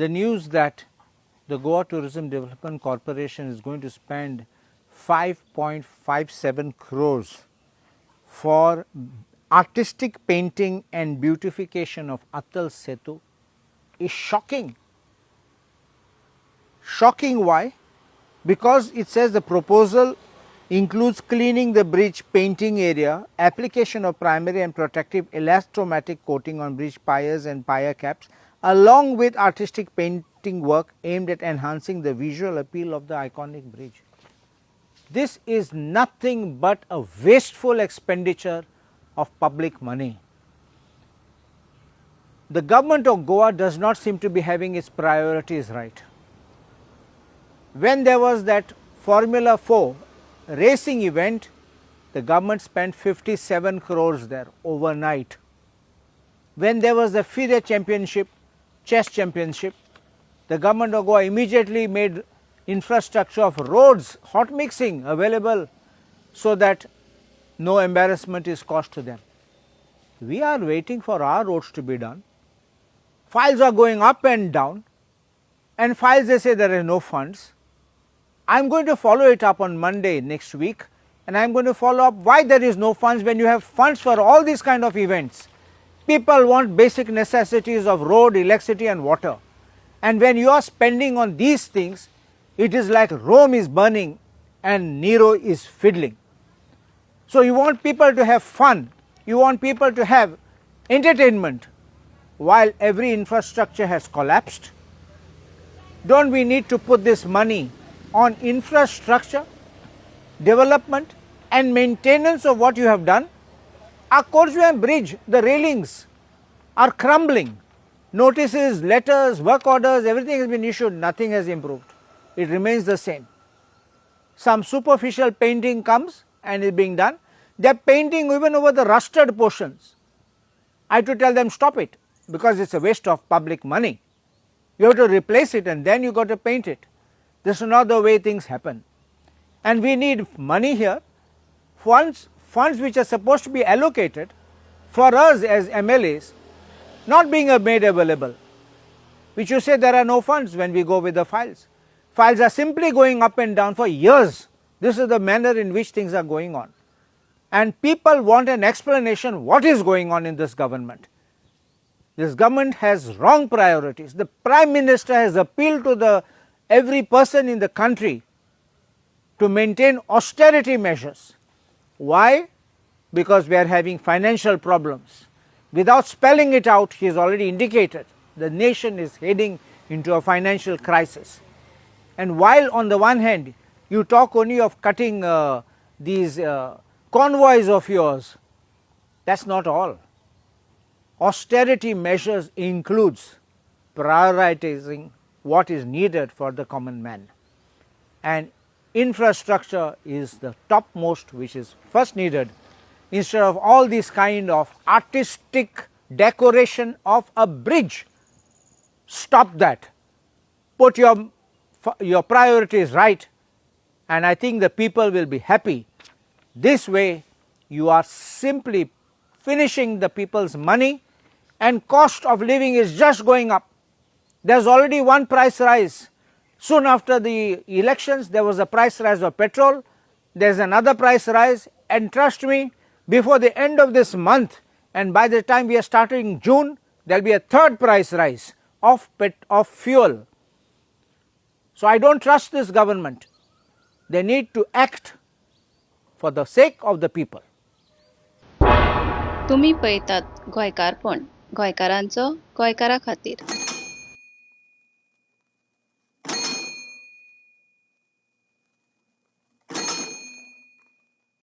the news that the Goa Tourism Development Corporation is going to spend 5.57 crores for artistic painting and beautification of Atal Setu is shocking. Shocking why? Because it says the proposal includes cleaning the bridge painting area, application of primary and protective elastomatic coating on bridge piers and pier caps, along with artistic painting work aimed at enhancing the visual appeal of the iconic bridge. This is nothing but a wasteful expenditure of public money. The government of Goa does not seem to be having its priorities right. When there was that Formula 4 racing event, the government spent 57 crores there overnight. When there was the FIDE championship, chess championship, the government of Goa immediately made infrastructure of roads, hot mixing available so that no embarrassment is caused to them. We are waiting for our roads to be done. Files are going up and down, and files they say there are no funds. I am going to follow it up on Monday next week, and I am going to follow up why there is no funds when you have funds for all these kind of events. People want basic necessities of road, electricity and water, and when you are spending on these things, it is like Rome is burning and Nero is fiddling. So you want people to have fun, you want people to have entertainment while every infrastructure has collapsed. Don't we need to put this money on infrastructure, development and maintenance of what you have done? Our causeway bridge, the railings are crumbling. Notices, letters, work orders, everything has been issued, nothing has improved. It remains the same. Some superficial painting comes and is being done. They are painting even over the rusted portions. I have to tell them stop it, because it is a waste of public money. You have to replace it and then you got to paint it. This is not the way things happen. And we need money here, funds which are supposed to be allocated for us as MLAs, not being made available, which you say there are no funds when we go with the files. Files are simply going up and down for years. This is the manner in which things are going on. And people want an explanation what is going on in this government. This government has wrong priorities. The Prime Minister has appealed to every person in the country to maintain austerity measures. Why? Because we are having financial problems. Without spelling it out, he has already indicated the nation is heading into a financial crisis. And while on the one hand you talk only of cutting these convoys of yours, that is not all. Austerity measures includes prioritizing what is needed for the common man, and infrastructure is the topmost which is first needed, instead of all this kind of artistic decoration of a bridge. Stop that, put your priorities right, and I think the people will be happy. This way you are simply finishing the people's money, and cost of living is just going up. There is already one price rise. Soon after the elections there was a price rise of petrol, there is another price rise, and trust me, before the end of this month and by the time we are starting June, there will be a third price rise of fuel. So I do not trust this government. They need to act for the sake of the people. तुम्ही पळयतात गोंयकारपण, गोंयकारांचो गोंयकारा खातीर.